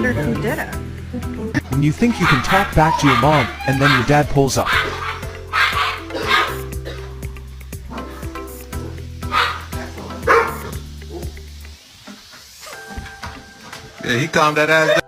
wondered who did it. When you think you can talk back to your mom, and then your dad pulls up. Yeah, he calmed that ass down.